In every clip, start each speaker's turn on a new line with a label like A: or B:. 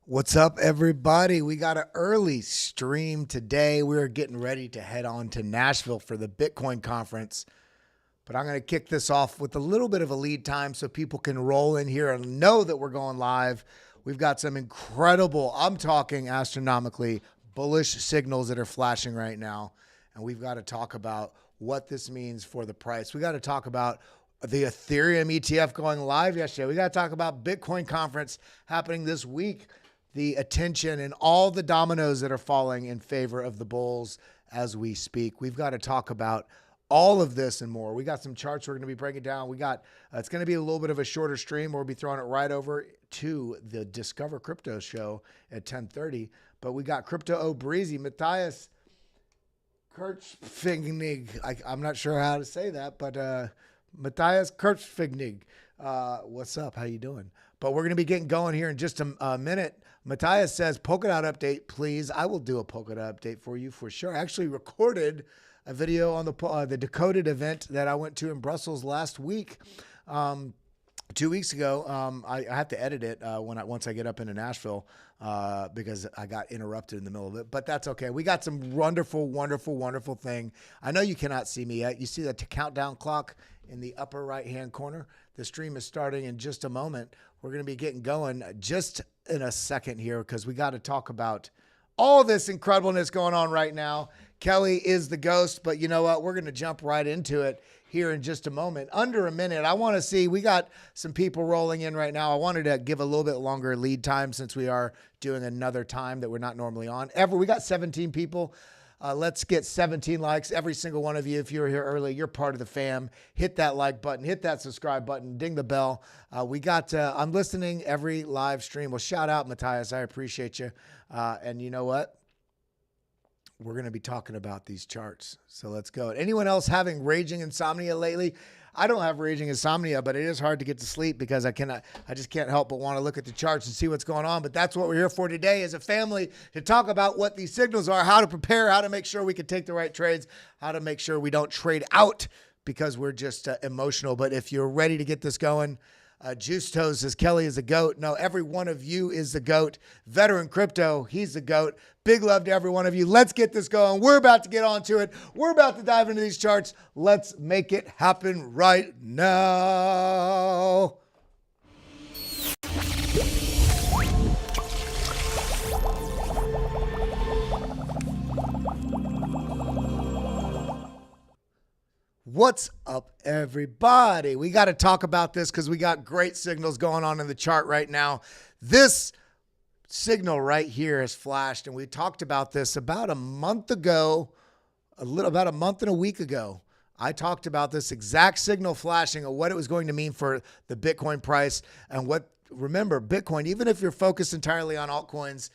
A: What's up, everybody? We got an early stream today. We're getting ready to head on to Nashville for the Bitcoin conference. But I'm going to kick this off with a little bit of a lead time so people can roll in here and know that we're going live. We've got some incredible, I'm talking astronomically, bullish signals that are flashing right now. And we've got to talk about what this means for the price. We got to talk about the Ethereum ETF going live yesterday. We got to talk about Bitcoin conference happening this week. The attention and all the dominoes that are falling in favor of the bulls as we speak. We've got to talk about all of this and more. We got some charts we're going to be breaking down. We got, it's going to be a little bit of a shorter stream. We'll be throwing it right over to the Discover Crypto show at 10:30. But we got Crypto O Breezy, Matthias Kirchfignig. I'm not sure how to say that, but Matthias Kirchfignig. What's up? How you doing? But we're going to be getting going here in just a minute. Matthias says, Polkadot update, please. I will do a Polkadot update for you for sure. I actually recorded a video on the Decoded event that I went to in Brussels last week. 2 weeks ago. I have to edit it once I get up into Nashville because I got interrupted in the middle of it. But that's okay. We got some wonderful, wonderful, wonderful thing. I know you cannot see me yet. You see the countdown clock in the upper right-hand corner. The stream is starting in just a moment. We're going to be getting going just in a second here because we got to talk about all this incredibleness going on right now. Kelly is the ghost, but you know what? We're going to jump right into it here in just a moment. Under a minute. I want to see, we got some people rolling in right now. I wanted to give a little bit longer lead time since we are doing another time that we're not normally on. We got 17 people. Let's get 17 likes. Every single one of you, if you were here early, you're part of the fam. Hit that like button, hit that subscribe button, ding the bell. I'm listening every live stream. Well, shout out, Matthias. I appreciate you. And you know what? We're going to be talking about these charts. So let's go. Anyone else having raging insomnia lately? I don't have raging insomnia, but it is hard to get to sleep because I just can't help but want to look at the charts and see what's going on. But that's what we're here for today as a family, to talk about what these signals are, how to prepare, how to make sure we can take the right trades, how to make sure we don't trade out because we're just emotional. But if you're ready to get this going, Juice Toes says Kelly is a GOAT. No, every one of you is the GOAT. Veteran Crypto, he's the GOAT. Big love to every one of you. Let's get this going. We're about to get onto it. We're about to dive into these charts. Let's make it happen right now. What's up, everybody? We got to talk about this because we got great signals going on in the chart right now. This signal right here has flashed, and we talked about this about a month ago, about a month and a week ago. I talked about this exact signal flashing and what it was going to mean for the Bitcoin price. And remember, Bitcoin, even if you're focused entirely on altcoins,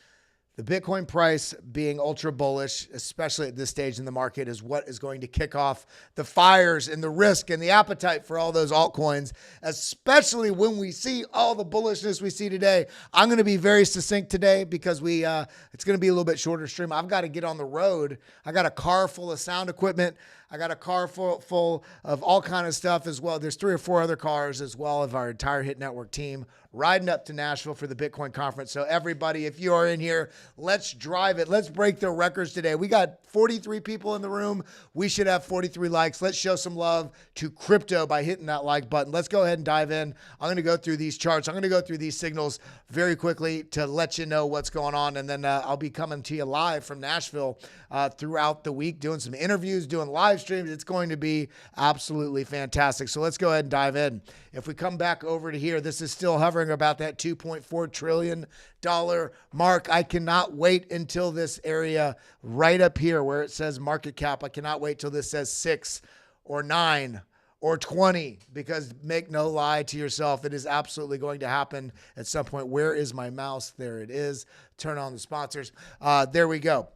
A: the Bitcoin price being ultra bullish, especially at this stage in the market, is what is going to kick off the fires and the risk and the appetite for all those altcoins, especially when we see all the bullishness we see today. I'm going to be very succinct today because it's going to be a little bit shorter stream. I've got to get on the road. I got a car full of sound equipment. I got a car full of all kind of stuff as well. There's 3 or 4 other cars as well of our entire Hit Network team riding up to Nashville for the Bitcoin conference. So everybody, if you are in here, let's drive it. Let's break the records today. We got 43 people in the room. We should have 43 likes. Let's show some love to crypto by hitting that like button. Let's go ahead and dive in. I'm going to go through these charts. I'm going to go through these signals very quickly to let you know what's going on. And then I'll be coming to you live from Nashville throughout the week, doing some interviews, doing live streams. It's going to be absolutely fantastic. So let's go ahead and dive in. If we come back over to here, this is still hovering about that $2.4 trillion mark. I cannot wait until this area right up here where it says market cap. I cannot wait till this says 6 or 9 or 20, because make no lie to yourself, it is absolutely going to happen at some point. Where is my mouse? There it is. Turn on the sponsors. There we go.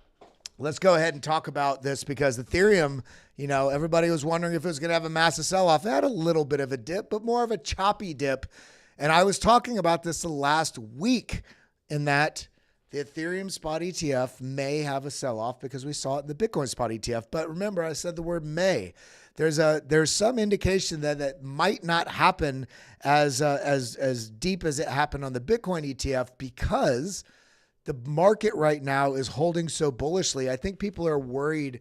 A: Let's go ahead and talk about this because Ethereum, everybody was wondering if it was going to have a massive sell-off. It had a little bit of a dip, but more of a choppy dip. And I was talking about this the last week in that the Ethereum spot ETF may have a sell-off because we saw it in the Bitcoin spot ETF. But remember, I said the word may. There's some indication that might not happen as deep as it happened on the Bitcoin ETF because the market right now is holding so bullishly. I think people are worried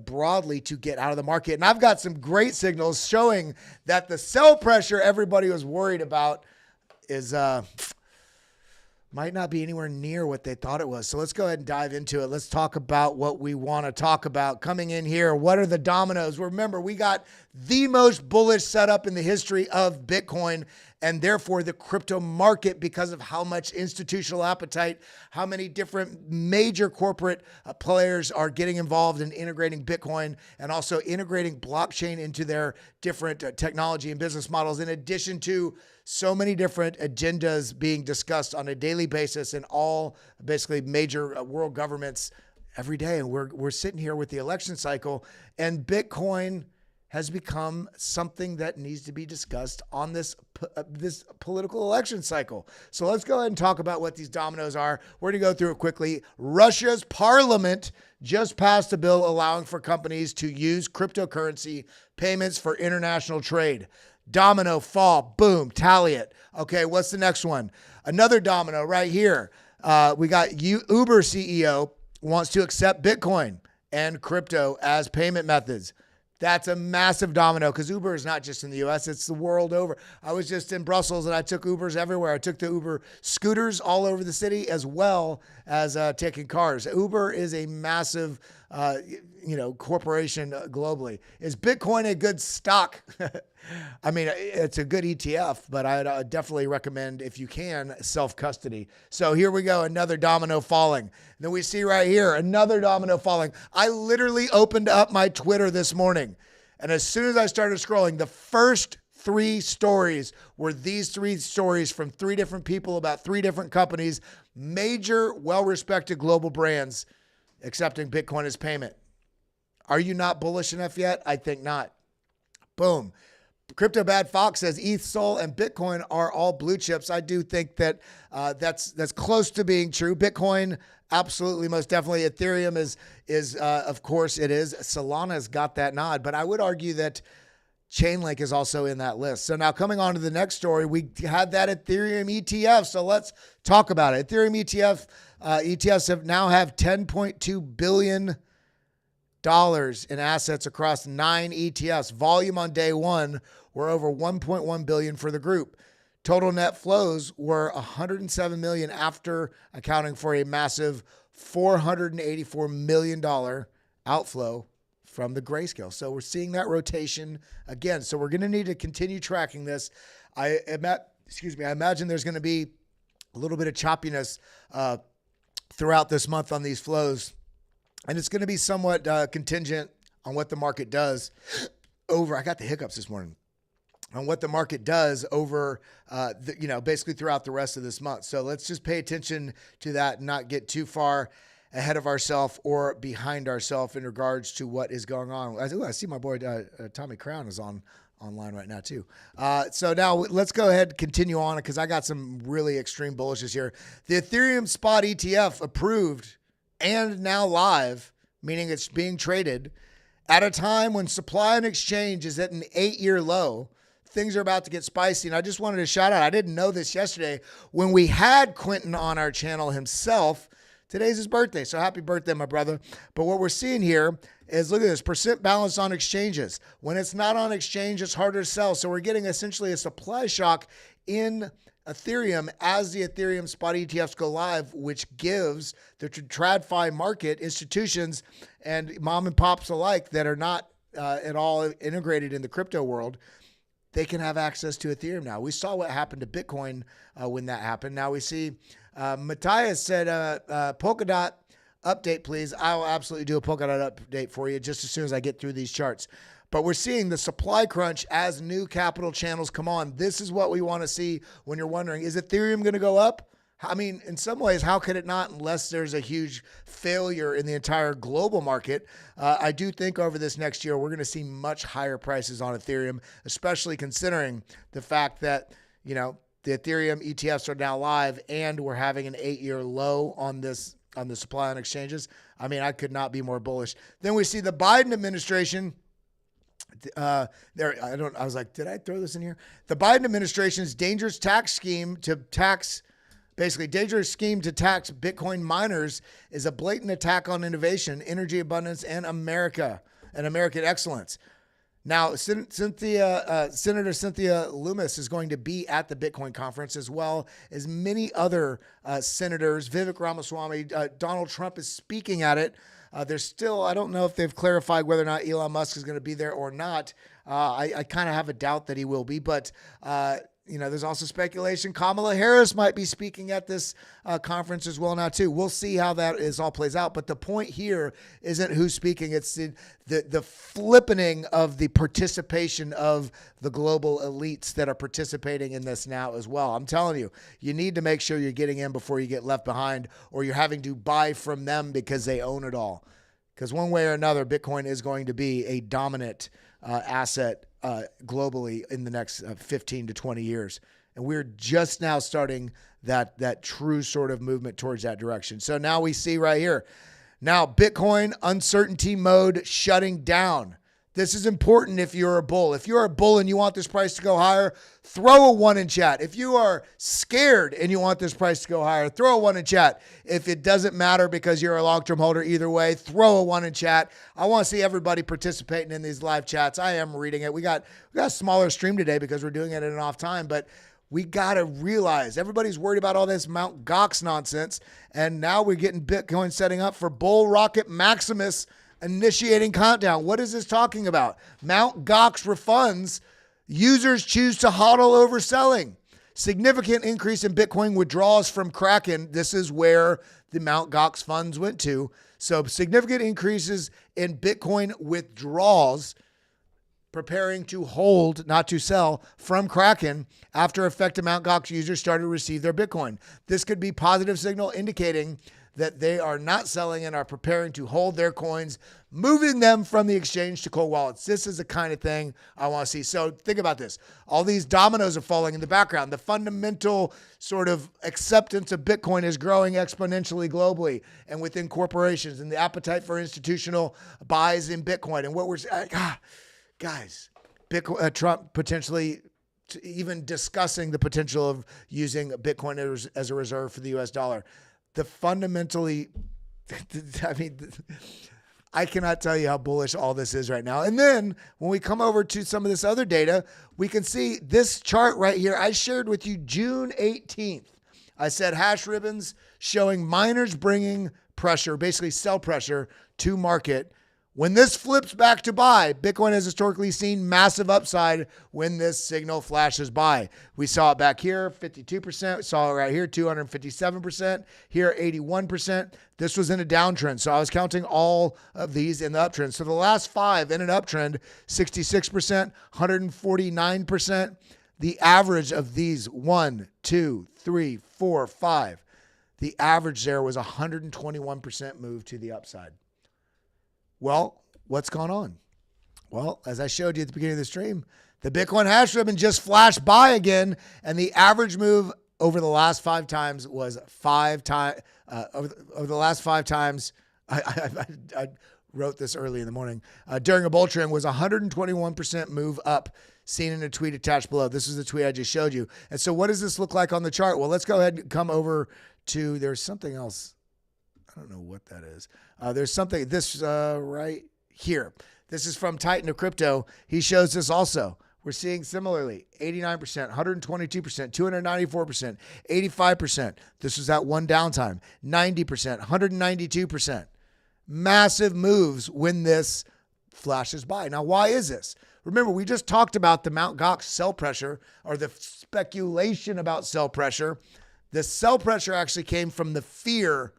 A: broadly to get out of the market. And I've got some great signals showing that the sell pressure everybody was worried about is might not be anywhere near what they thought it was. So let's go ahead and dive into it. Let's talk about what we want to talk about. Coming in here, what are the dominoes? Remember, we got the most bullish setup in the history of Bitcoin and therefore the crypto market because of how much institutional appetite, how many different major corporate players are getting involved in integrating Bitcoin and also integrating blockchain into their different technology and business models, in addition to so many different agendas being discussed on a daily basis in all basically major world governments every day. And we're sitting here with the election cycle, and Bitcoin has become something that needs to be discussed on this political election cycle. So let's go ahead and talk about what these dominoes are. We're going to go through it quickly. Russia's parliament just passed a bill allowing for companies to use cryptocurrency payments for international trade. Domino fall, boom, tally it. Okay, what's the next one? Another domino right here. We got Uber CEO wants to accept Bitcoin and crypto as payment methods. That's a massive domino because Uber is not just in the US, it's the world over. I was just in Brussels and I took Ubers everywhere. I took the Uber scooters all over the city as well as taking cars. Uber is a massive corporation globally. Is Bitcoin a good stock? I mean, it's a good ETF, but I'd definitely recommend, if you can, self-custody. So here we go, another domino falling. Then we see right here, another domino falling. I literally opened up my Twitter this morning, and as soon as I started scrolling, the first 3 stories were these 3 stories from 3 different people about 3 different companies, major, well-respected global brands accepting Bitcoin as payment. Are you not bullish enough yet? I think not. Boom. Crypto Bad Fox says ETH, Sol, and Bitcoin are all blue chips. I do think that that's close to being true. Bitcoin, absolutely, most definitely. Ethereum is of course it is. Solana's got that nod, but I would argue that Chainlink is also in that list. So now coming on to the next story, we had that Ethereum ETF. So let's talk about it. Ethereum ETFs now have $10.2 billion in assets across 9 ETFs. Volume on day one were over 1.1 billion for the group. Total net flows were 107 million after accounting for a massive $484 million outflow from the Grayscale. So we're seeing that rotation again. So we're going to need to continue tracking this. I imagine there's going to be a little bit of choppiness throughout this month on these flows. And it's going to be somewhat contingent on what the market does over, I got the hiccups this morning, on what the market does over, basically throughout the rest of this month. So let's just pay attention to that and not get too far ahead of ourselves or behind ourselves in regards to what is going on. I see my boy Tommy Crown is online right now too. So now let's go ahead and continue on because I got some really extreme bullishes here. The Ethereum spot ETF approved and now live, meaning it's being traded at a time when supply and exchange is at an 8-year low. Things are about to get spicy. And I just wanted to shout out, I didn't know this yesterday, when we had Quentin on our channel himself. Today's his birthday, so happy birthday, my brother. But what we're seeing here is, look at this, percent balance on exchanges. When it's not on exchange, it's harder to sell. So we're getting essentially a supply shock in Ethereum as the Ethereum spot ETFs go live, which gives the TradFi market, institutions and mom and pops alike that are not at all integrated in the crypto world, they can have access to Ethereum now. We saw what happened to Bitcoin when that happened. Now we see Matthias said, Polkadot update, please. I will absolutely do a Polkadot update for you just as soon as I get through these charts. But we're seeing the supply crunch as new capital channels come on. This is what we want to see when you're wondering, is Ethereum going to go up? I mean, in some ways, how could it not unless there's a huge failure in the entire global market? I do think over this next year, we're going to see much higher prices on Ethereum, especially considering the fact that, the Ethereum ETFs are now live and we're having an 8-year low on the supply on exchanges. I mean, I could not be more bullish. Then we see the Biden administration. I was like, did I throw this in here? The Biden administration's dangerous tax scheme to tax Basically, dangerous scheme to tax Bitcoin miners is a blatant attack on innovation, energy abundance, and American excellence. Now, Senator Cynthia Lummis is going to be at the Bitcoin conference, as well as many other senators. Vivek Ramaswamy, Donald Trump is speaking at it. There's still, I don't know if they've clarified whether or not Elon Musk is going to be there or not. I kind of have a doubt that he will be, but there's also speculation Kamala Harris might be speaking at this conference as well now too. We'll see how that all plays out. But the point here isn't who's speaking. It's the flippening of the participation of the global elites that are participating in this now as well. I'm telling you, you need to make sure you're getting in before you get left behind, or you're having to buy from them because they own it all. Because one way or another, Bitcoin is going to be a dominant asset globally in the next 15 to 20 years. And we're just now starting that true sort of movement towards that direction. So now we see right here, now Bitcoin uncertainty mode shutting down. This is important if you're a bull. If you're a bull and you want this price to go higher, throw a 1 in chat. If you are scared and you want this price to go higher, throw a 1 in chat. If it doesn't matter because you're a long-term holder either way, throw a 1 in chat. I want to see everybody participating in these live chats. I am reading it. We got a smaller stream today because we're doing it in an off time, but we got to realize everybody's worried about all this Mt. Gox nonsense, and now we're getting Bitcoin setting up for Bull Rocket Maximus initiating countdown. What is this talking about? Mt. Gox refunds. Users choose to hodl over selling. Significant increase in Bitcoin withdrawals from Kraken. This is where the Mt. Gox funds went to. So significant increases in Bitcoin withdrawals, preparing to hold, not to sell, from Kraken after affected Mt. Gox users started to receive their Bitcoin. This could be positive signal indicating that they are not selling and are preparing to hold their coins, moving them from the exchange to cold wallets. This is the kind of thing I want to see. So think about this. All these dominoes are falling in the background. The fundamental sort of acceptance of Bitcoin is growing exponentially globally and within corporations, and the appetite for institutional buys in Bitcoin. And what we're guys, Trump potentially even discussing the potential of using Bitcoin as a reserve for the US dollar. I cannot tell you how bullish all this is right now. And then when we come over to some of this other data, we can see this chart right here. I shared with you June 18th. I said hash ribbons showing miners bringing pressure, basically sell pressure to market. When this flips back to buy, Bitcoin has historically seen massive upside when this signal flashes by. We saw it back here, 52%. We saw it right here, 257%. Here, 81%. This was in a downtrend. So I was counting all of these in the uptrend. So the last 5 in an uptrend, 66%, 149%. The average of these 1, 2, 3, 4, 5. The average there was 121% move to the upside. Well, what's going on? Well, as I showed you at the beginning of the stream, the Bitcoin hash ribbon just flashed by again, and the average move over the last 5 times was 5 times. Over the last 5 times, I wrote this early in the morning, during a bull trend was 121% move up, seen in a tweet attached below. This is the tweet I just showed you. And so what does this look like on the chart? Well, let's go ahead and come over to, there's something else. I don't know what that is. There's something, this right here. This is from Titan of Crypto. He shows this also. We're seeing similarly 89%, 122%, 294%, 85%. This was at one downtime. 90%, 192%. Massive moves when this flashes by. Now, why is this? Remember, we just talked about the Mt. Gox sell pressure, or the speculation about sell pressure. The sell pressure actually came from the fear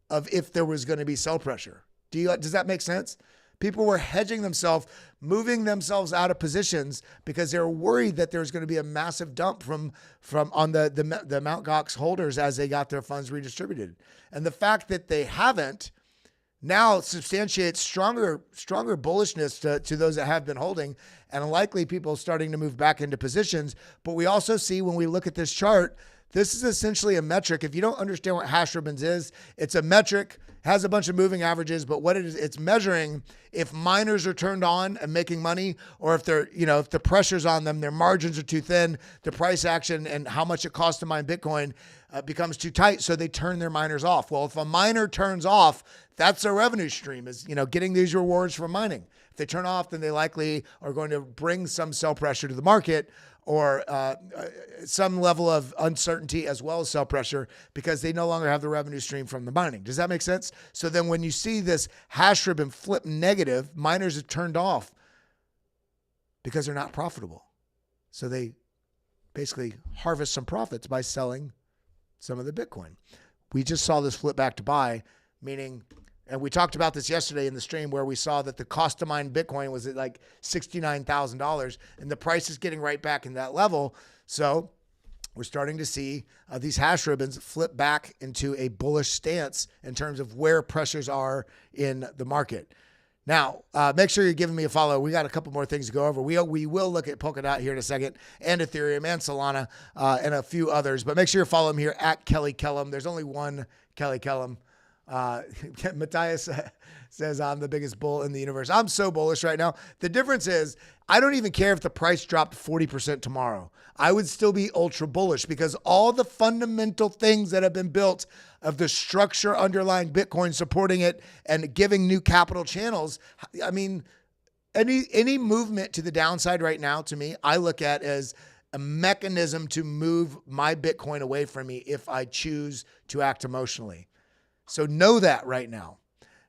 A: of if there was going to be sell pressure. Does that make sense? People were hedging themselves, moving themselves out of positions because they were worried that there was going to be a massive dump from on the Mt. Gox holders as they got their funds redistributed. And the fact that they haven't now substantiates stronger bullishness to those that have been holding, and likely people starting to move back into positions. But we also see when we look at this chart This is essentially a metric. If you don't understand what hash ribbons is, it's a metric, has a bunch of moving averages, but what it is, it's measuring if miners are turned on and making money, or if they're, if the pressure's on them, their margins are too thin, the price action and how much it costs to mine Bitcoin becomes too tight, so they turn their miners off. Well, if a miner turns off, that's their revenue stream, is, getting these rewards from mining. If they turn off, then they likely are going to bring some sell pressure to the market, or some level of uncertainty as well as sell pressure, because they no longer have the revenue stream from the mining. Does that make sense? So then when you see this hash ribbon flip negative, miners have turned off because they're not profitable. So they basically harvest some profits by selling some of the Bitcoin. We just saw this flip back to buy, meaning, and we talked about this yesterday in the stream, where we saw that the cost to mine Bitcoin was at like $69,000, and the price is getting right back in that level. So we're starting to see these hash ribbons flip back into a bullish stance in terms of where pressures are in the market. Now, make sure you're giving me a follow. We got a couple more things to go over. We will look at Polkadot here in a second, and Ethereum and Solana, and a few others. But make sure you follow him here at Kelly Kellum. There's only one Kelly Kellum. Matthias says, I'm the biggest bull in the universe. I'm so bullish right now. The difference is, I don't even care if the price dropped 40% tomorrow. I would still be ultra bullish, because all the fundamental things that have been built of the structure underlying Bitcoin, supporting it and giving new capital channels. I mean, any movement to the downside right now, to me, I look at as a mechanism to move my Bitcoin away from me if I choose to act emotionally. So know that right now.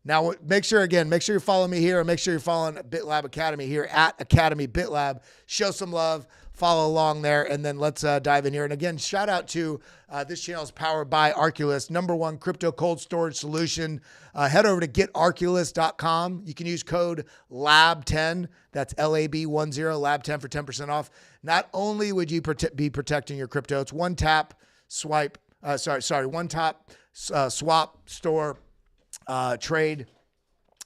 A: Now, make sure you follow me here, and make sure you're following BitLab Academy here at Academy BitLab. Show some love, follow along there, and then let's dive in here. And again, shout out to this channel is powered by Arculus, #1 crypto cold storage solution. Head over to getarculus.com. You can use code LAB10. That's LAB10, LAB10 for 10% off. Not only would you be protecting your crypto, it's one tap, swap, store, trade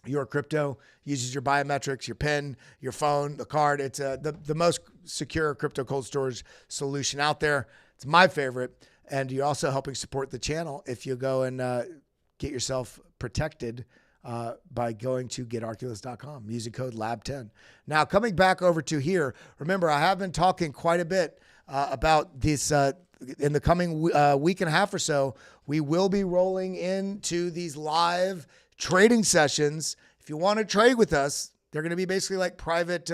A: your crypto, uses your biometrics, your PIN, your phone, the card. It's the most secure crypto cold storage solution out there. It's my favorite. And you're also helping support the channel if you go and get yourself protected by going to getarculus.com, using code LAB10. Now, coming back over to here, remember, I have been talking quite a bit about this. In the coming week and a half or so, we will be rolling into these live trading sessions. If you want to trade with us, they're going to be basically like private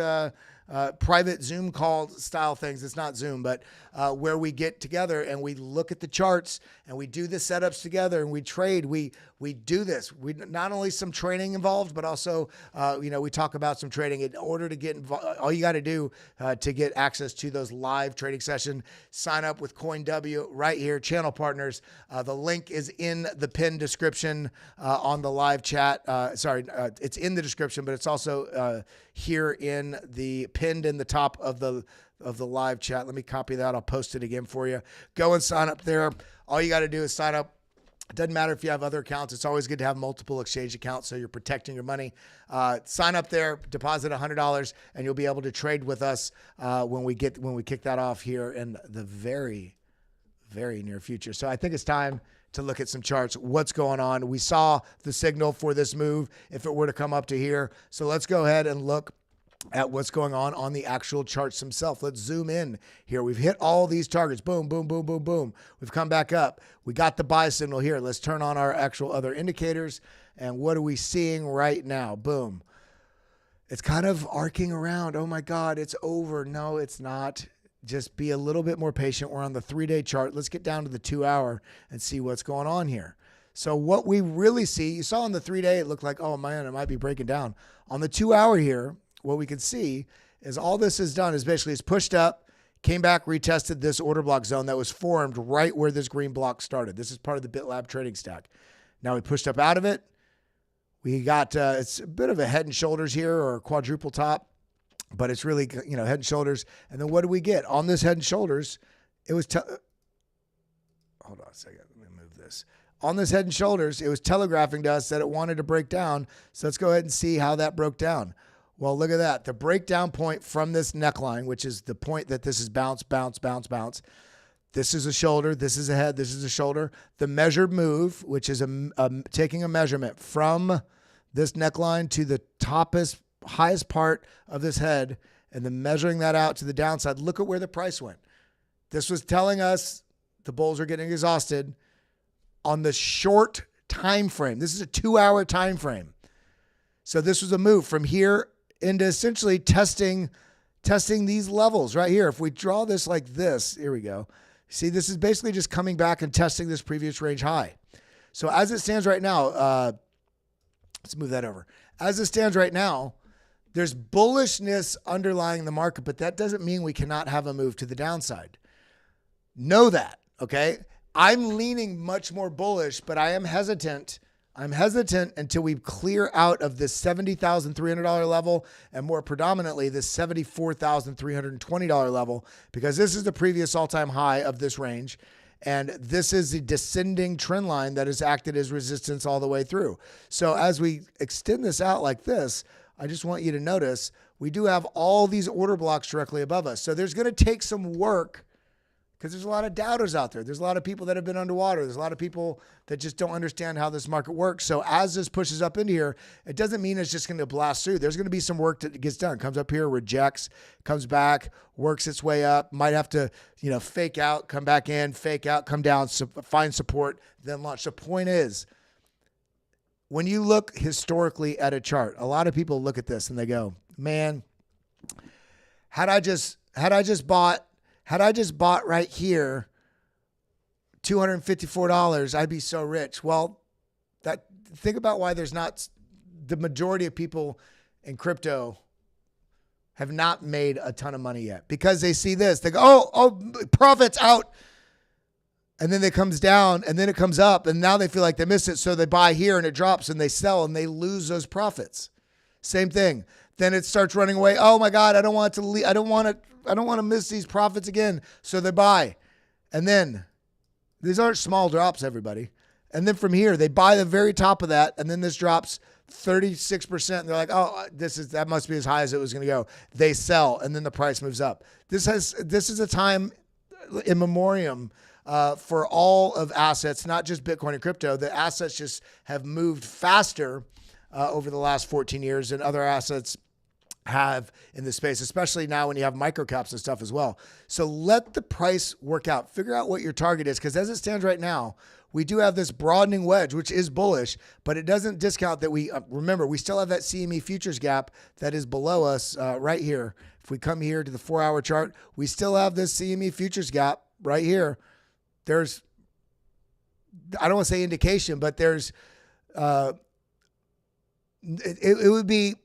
A: Zoom call style things. It's not Zoom, but where we get together and we look at the charts and we do the setups together and we trade. We do this. We not only some training involved, but also we talk about some trading. In order to get involved, all you got to do to get access to those live trading sessions, sign up with CoinW right here, channel partners. The link is in the pinned description on the live chat. It's in the description, but it's also here in the pinned in the top of the live chat. Let me copy that. I'll post it again for you. Go and sign up there. All you got to do is sign up. It doesn't matter if you have other accounts. It's always good to have multiple exchange accounts, so you're protecting your money. Sign up there, deposit $100, and you'll be able to trade with us when we kick that off here in the very, very near future. So I think it's time to look at some charts. What's going on? We saw the signal for this move if it were to come up to here. So let's go ahead and look at what's going on the actual charts themselves. Let's zoom in here. We've hit all these targets. Boom, boom, boom, boom, boom. We've come back up. We got the buy signal here. Let's turn on our actual other indicators. And what are we seeing right now? Boom. It's kind of arcing around. Oh my God, it's over. No, it's not. Just be a little bit more patient. We're on the 3-day chart. Let's get down to the 2-hour and see what's going on here. So what we really see, you saw on the 3-day, it looked like, oh man, it might be breaking down. On the 2-hour here, what we can see is all this has done is basically it's pushed up, came back, retested this order block zone that was formed right where this green block started. This is part of the BitLab trading stack. Now we pushed up out of it. We got, it's a bit of a head and shoulders here, or a quadruple top, but it's really, head and shoulders. And then what do we get? On this head and shoulders, it was, hold on a second, let me move this. On this head and shoulders, it was telegraphing to us that it wanted to break down. So let's go ahead and see how that broke down. Well, look at that. The breakdown point from this neckline, which is the point that this is bounce, bounce, bounce, bounce. This is a shoulder. This is a head. This is a shoulder. The measured move, which is taking a measurement from this neckline to the highest part of this head, and then measuring that out to the downside. Look at where the price went. This was telling us the bulls are getting exhausted on the short time frame. This is a 2-hour time frame. So this was a move from here into essentially testing these levels right here. If we draw this like this, here we go. See, this is basically just coming back and testing this previous range high. So as it stands right now, let's move that over. As it stands right now, there's bullishness underlying the market, but that doesn't mean we cannot have a move to the downside. Know that, okay? I'm leaning much more bullish, but I am hesitant. I'm hesitant until we clear out of this $70,300 level and more predominantly this $74,320 level, because this is the previous all-time high of this range. And this is the descending trend line that has acted as resistance all the way through. So as we extend this out like this, I just want you to notice we do have all these order blocks directly above us. So there's going to take some work, because there's a lot of doubters out there. There's a lot of people that have been underwater. There's a lot of people that just don't understand how this market works. So as this pushes up into here, it doesn't mean it's just going to blast through. There's going to be some work that gets done. Comes up here, rejects, comes back, works its way up, might have to, fake out, come back in, fake out, come down, find support, then launch. The point is, when you look historically at a chart, a lot of people look at this and they go, man, had I just bought right here $254, I'd be so rich. Well, think about why there's not, the majority of people in crypto have not made a ton of money yet, because they see this, they go, oh, profits out. And then it comes down and then it comes up, and now they feel like they missed it. So they buy here and it drops and they sell and they lose those profits. Same thing. Then it starts running away. Oh my God, I don't want to miss these profits again. So they buy. And then these aren't small drops, everybody. And then from here, they buy the very top of that. And then this drops 36%. And they're like, oh, that must be as high as it was going to go. They sell. And then the price moves up. This is a time in memoriam for all of assets, not just Bitcoin and crypto. The assets just have moved faster over the last 14 years than other assets have in the space, especially now when you have microcaps and stuff as well. So let the price work out. Figure out what your target is, because as it stands right now, we do have this broadening wedge, which is bullish, but it doesn't discount that remember, we still have that CME futures gap that is below us right here. If we come here to the 4-hour chart, we still have this CME futures gap right here. There's, I don't want to say indication, but there's, it would be,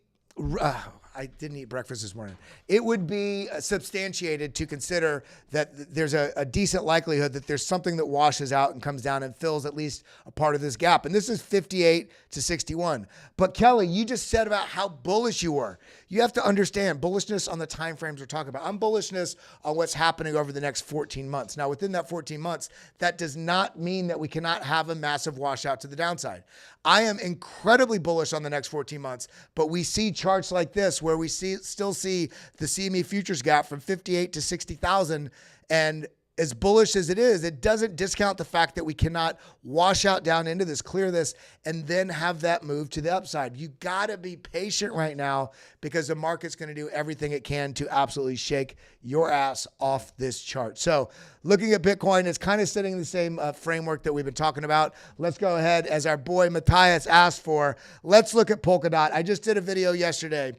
A: I didn't eat breakfast this morning. It would be substantiated to consider that there's a decent likelihood that there's something that washes out and comes down and fills at least a part of this gap. And this is 58 to 61. But Kelly, you just said about how bullish you were. You have to understand bullishness on the time frames we're talking about. I'm bullishness on what's happening over the next 14 months. Now, within that 14 months, that does not mean that we cannot have a massive washout to the downside. I am incredibly bullish on the next 14 months, but we see charts like this where we still see the CME futures gap from 58 to 60,000. And as bullish as it is, it doesn't discount the fact that we cannot wash out down into this, clear this, and then have that move to the upside. You got to be patient right now, because the market's going to do everything it can to absolutely shake your ass off this chart. So looking at Bitcoin, it's kind of setting the same framework that we've been talking about. Let's go ahead, as our boy Matthias asked for, let's look at Polkadot. I just did a video yesterday,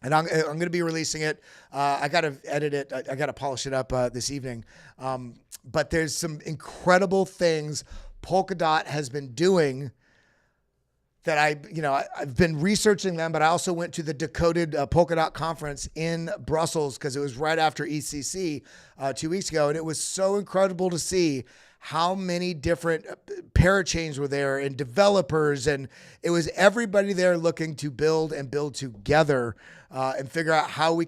A: and I'm going to be releasing it. I got to edit it. I got to polish it up this evening. But there's some incredible things Polkadot has been doing that I've been researching them, but I also went to the Decoded Polkadot conference in Brussels, because it was right after ECC 2 weeks ago. And it was so incredible to see how many different parachains were there and developers. And it was everybody there looking to build and build together and figure out how they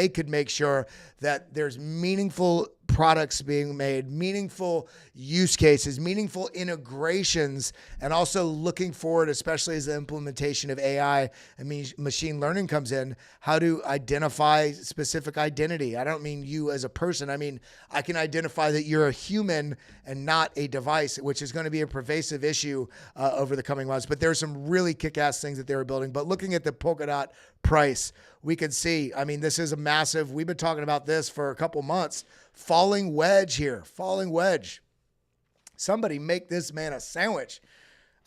A: could make sure that there's meaningful products being made, meaningful use cases, meaningful integrations, and also looking forward, especially as the implementation of AI and machine learning comes in, how to identify specific identity. I don't mean you as a person. I mean, I can identify that you're a human and not a device, which is going to be a pervasive issue over the coming months. But there's some really kick-ass things that they were building. But looking at the Polkadot price, we can see, I mean, this is a massive, we've been talking about this for a couple months, falling wedge here, falling wedge. Somebody make this man a sandwich.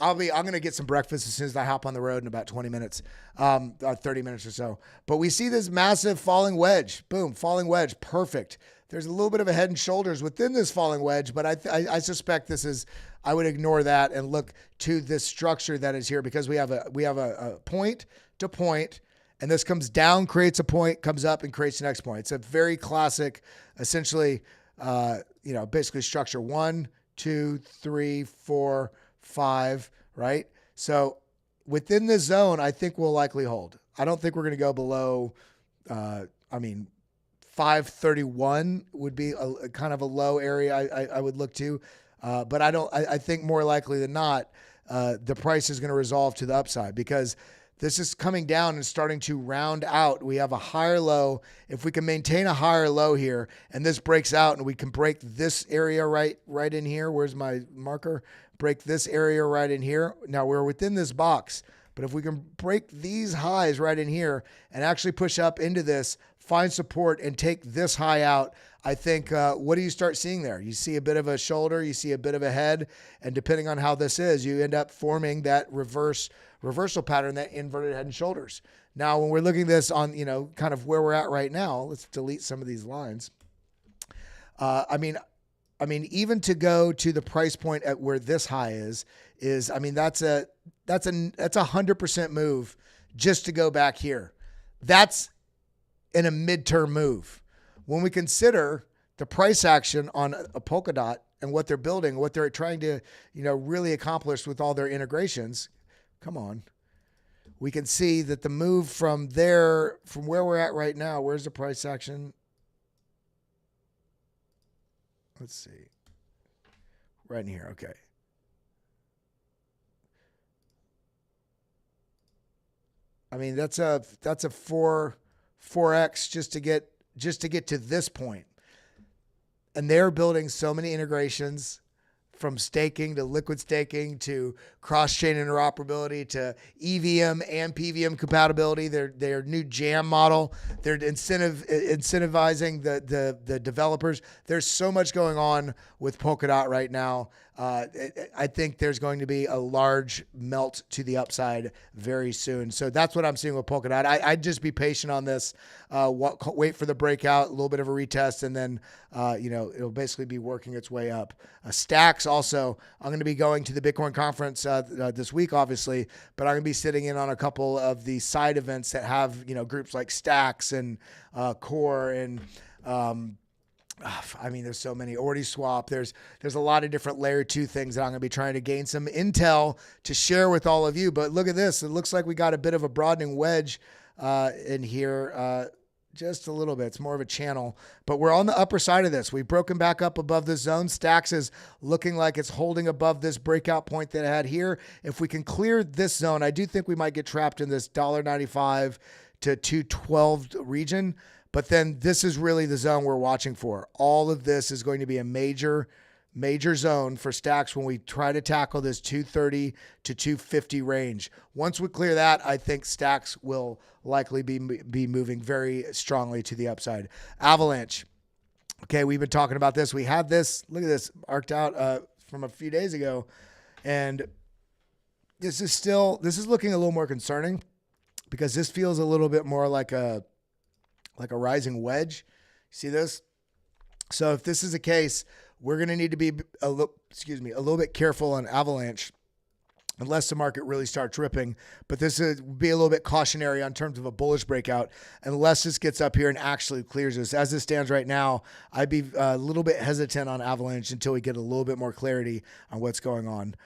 A: I'm going to get some breakfast as soon as I hop on the road in about 20 minutes, 30 minutes or so. But we see this massive falling wedge. Boom, falling wedge. Perfect. There's a little bit of a head and shoulders within this falling wedge, but I suspect this is, I would ignore that and look to this structure that is here, because we have a point to point, and this comes down, creates a point, comes up, and creates the next point. It's a very classic, essentially, basically structure 1, 2, 3, 4, 5, right? So within this zone, I think we'll likely hold. I don't think we're going to go below, 531 would be a kind of a low area I would look to. But I think more likely than not, the price is going to resolve to the upside, because this is coming down and starting to round out. We have a higher low. If we can maintain a higher low here, and this breaks out, and we can break this area right in here. Where's my marker? Break this area right in here. Now we're within this box, but if we can break these highs right in here and actually push up into this, find support, and take this high out, I think, what do you start seeing there? You see a bit of a shoulder, you see a bit of a head, and depending on how this is, you end up forming that reversal pattern, that inverted head and shoulders. Now, when we're looking at this on, kind of where we're at right now, let's delete some of these lines. Even to go to the price point at where this high is that's a 100% move just to go back here. That's in a midterm move. When we consider the price action on a Polkadot and what they're building, what they're trying to, really accomplish with all their integrations, come on, we can see that the move from where we're at right now, where's the price action? Let's see. Right in here. Okay. I mean, that's a 4x just to get to this point. And they're building so many integrations, from staking to liquid staking to cross-chain interoperability to EVM and PVM compatibility. Their new jam model. They're incentivizing the developers. There's so much going on with Polkadot right now. I think there's going to be a large melt to the upside very soon. So that's what I'm seeing with Polkadot. I'd just be patient on this. Wait for the breakout, a little bit of a retest, and then it'll basically be working its way up. Stacks also. I'm going to be going to the Bitcoin conference this week, obviously, but I'm going to be sitting in on a couple of the side events that have groups like Stacks and Core and. There's so many. Swap. There's a lot of different layer 2 things that I'm going to be trying to gain some intel to share with all of you. But look at this. It looks like we got a bit of a broadening wedge in here, just a little bit. It's more of a channel. But we're on the upper side of this. We've broken back up above this zone. Stacks is looking like it's holding above this breakout point that I had here. If we can clear this zone, I do think we might get trapped in this $1.95 to $2.12 region. But then this is really the zone we're watching for. All of this is going to be a major zone for Stacks when we try to tackle this 230 to 250 range. Once we clear that, I think Stacks will likely be moving very strongly to the upside. Avalanche. Okay, we've been talking about this. We had this, look at this, arced out from a few days ago. And this is looking a little more concerning, because this feels a little bit more like a rising wedge. See this? So if this is the case, we're going to need to be a little bit careful on Avalanche, unless the market really starts ripping. But this would be a little bit cautionary on terms of a bullish breakout, unless this gets up here and actually clears this. As it stands right now, I'd be a little bit hesitant on Avalanche until we get a little bit more clarity on what's going on.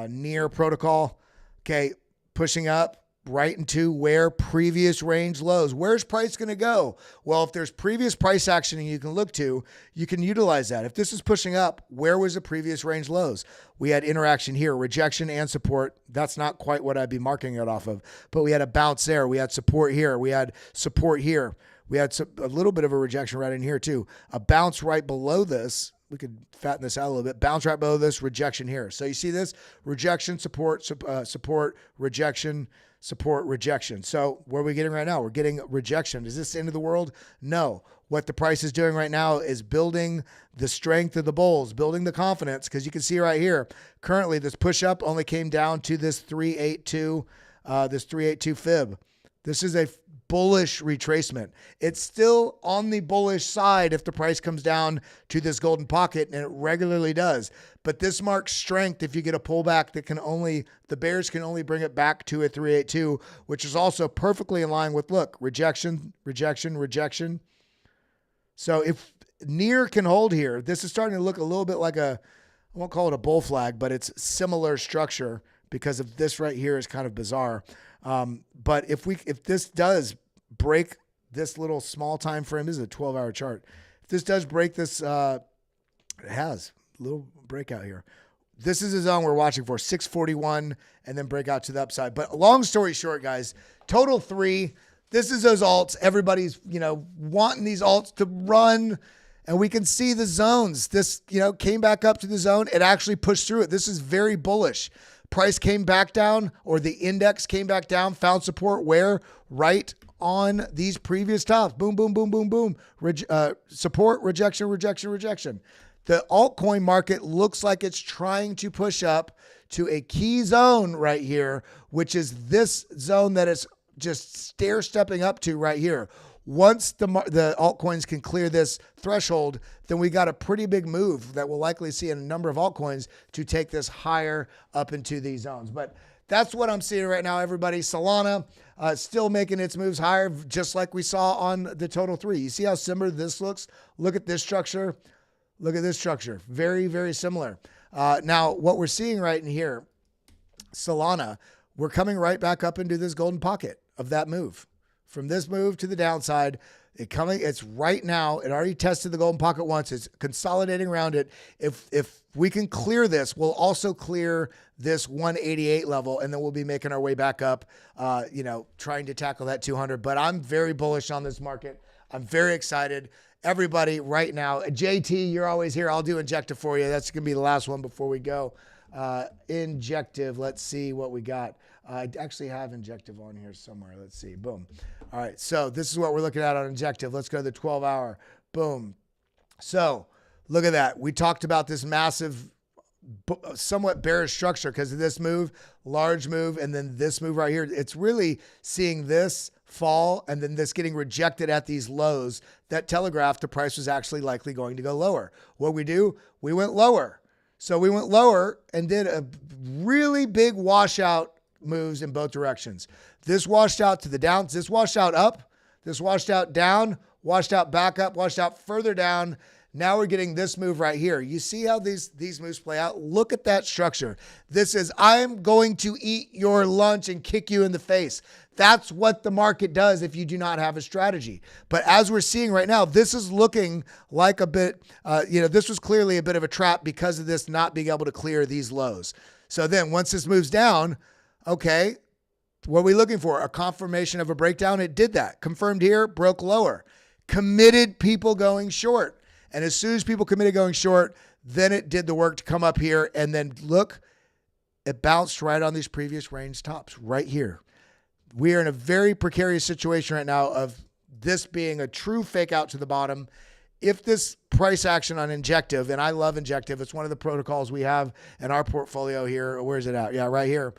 A: Near protocol. Okay, pushing up. right into where previous range lows. Where's price going to go? Well, if there's previous price action you can look to, you can utilize that. If this is pushing up, where was the previous range lows? We had interaction here, rejection and support. That's not quite what I'd be marking it off of, but we had a bounce there. We had support here. We had support here. We had a little bit of a rejection right in here too. A bounce right below this. We could fatten this out a little bit. Bounce right below this, rejection here. So you see this? Rejection, support, support, rejection, support, rejection. So what are we getting right now? We're getting rejection. Is this the end of the world? No. What the price is doing right now is building the strength of the bulls, building the confidence, because you can see right here, currently this push up only came down to this 382 fib. This is a bullish retracement. It's still on the bullish side if the price comes down to this golden pocket, and it regularly does. But this marks strength if you get a pullback that the bears can only bring it back to a 382, which is also perfectly in line with, look, rejection, rejection, rejection. So if near can hold here, this is starting to look a little bit like I won't call it a bull flag, but it's similar structure because of this right here is kind of bizarre. But if this does break this little small time frame, this is a 12-hour chart. If this does break this, it has a little breakout here. This is a zone we're watching for, 641, and then break out to the upside. But long story short, guys, total 3. This is those alts. Everybody's, wanting these alts to run, and we can see the zones. This, came back up to the zone. It actually pushed through it. This is very bullish. Price came back down, or the index came back down, found support where? Right on these previous tops. Boom, boom, boom, boom, boom. Support, rejection, rejection, rejection. The altcoin market looks like it's trying to push up to a key zone right here, which is this zone that it's just stair-stepping up to right here. Once the altcoins can clear this threshold, then we got a pretty big move that we'll likely see in a number of altcoins to take this higher up into these zones. But that's what I'm seeing right now, everybody. Solana still making its moves higher, just like we saw on the total 3. You see how similar this looks? Look at this structure. Look at this structure. Very, very similar. Now, what we're seeing right in here, Solana, we're coming right back up into this golden pocket of that move. From this move to the downside, it's right now. It already tested the golden pocket once. It's consolidating around it. If we can clear this, we'll also clear this 188 level, and then we'll be making our way back up, trying to tackle that 200. But I'm very bullish on this market. I'm very excited. Everybody right now, JT, you're always here. I'll do Injective for you. That's going to be the last one before we go. Injective. Let's see what we got. I actually have Injective on here somewhere. Let's see. Boom. All right. So this is what we're looking at on Injective. Let's go to the 12-hour. Boom. So look at that. We talked about this massive, somewhat bearish structure because of this move, large move, and then this move right here. It's really seeing this fall and then this getting rejected at these lows that telegraphed the price was actually likely going to go lower. What we do? We went lower. So we went lower and did a really big washout moves in both directions. This washed out to the down, this washed out up, this washed out down, washed out back up, washed out further down. Now we're getting this move right here. You see how these moves play out? Look at that structure. This is, I'm going to eat your lunch and kick you in the face. That's what the market does if you do not have a strategy. But as we're seeing right now, this is looking like a bit, this was clearly a bit of a trap because of this not being able to clear these lows. So then once this moves down, okay, what are we looking for? A confirmation of a breakdown. It did that. Confirmed here, broke lower. Committed people going short. And as soon as people committed going short, then it did the work to come up here. And then look, it bounced right on these previous range tops right here. We are in a very precarious situation right now of this being a true fake out to the bottom. If this price action on Injective, and I love Injective, it's one of the protocols we have in our portfolio here. Where's it at? Yeah, right here.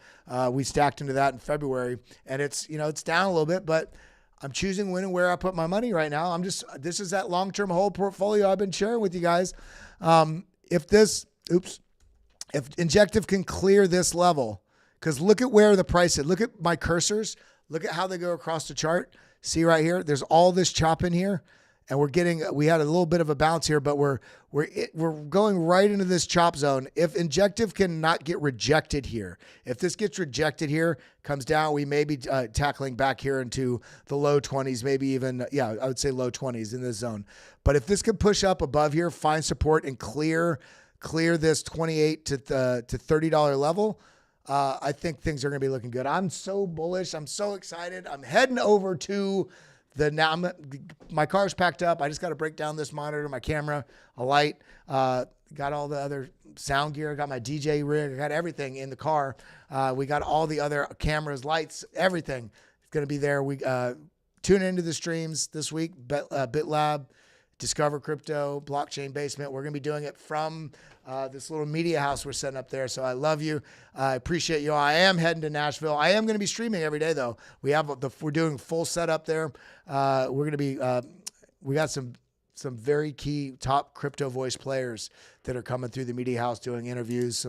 A: We stacked into that in February, and it's down a little bit, but I'm choosing when and where I put my money right now. This is that long-term hold portfolio I've been sharing with you guys. If Injective can clear this level, because look at where the price is. Look at my cursors. Look at how they go across the chart. See right here, there's all this chop in here. and we had a little bit of a bounce here, but we're going right into this chop zone. If Injective cannot get rejected here, if this gets rejected here, comes down, we may be tackling back here into the low 20s, maybe even, I would say low 20s in this zone. But if this could push up above here, find support and clear this $28 to $30 level, I think things are going to be looking good. I'm so bullish. I'm so excited. I'm heading over to my car's packed up. I just got to break down this monitor, my camera, a light, got all the other sound gear, got my DJ rig, I got everything in the car. We got all the other cameras, lights, everything. It's going to be there. We tune into the streams this week, BitLab, Discover Crypto, Blockchain Basement. We're going to be doing it from this little media house we're setting up there. So I love you. I appreciate you. I am heading to Nashville. I am going to be streaming every day though. We're doing full setup there. We're going to be, we got some very key top crypto voice players that are coming through the media house doing interviews.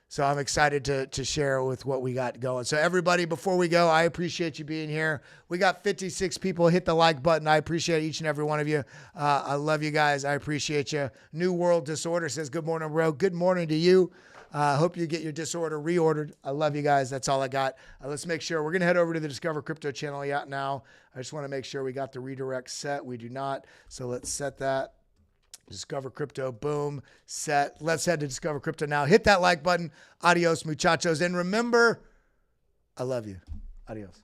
A: So I'm excited to share with what we got going. So everybody, before we go, I appreciate you being here. We got 56 people. Hit the like button. I appreciate each and every one of you. I love you guys. I appreciate you. New World Disorder says, good morning, bro. Good morning to you. Hope you get your disorder reordered. I love you guys. That's all I got. Let's make sure. We're going to head over to the Discover Crypto channel now. I just want to make sure we got the redirect set. We do not. So let's set that. Discover Crypto, boom, set. Let's head to Discover Crypto now. Hit that like button. Adios, muchachos. And remember, I love you. Adios.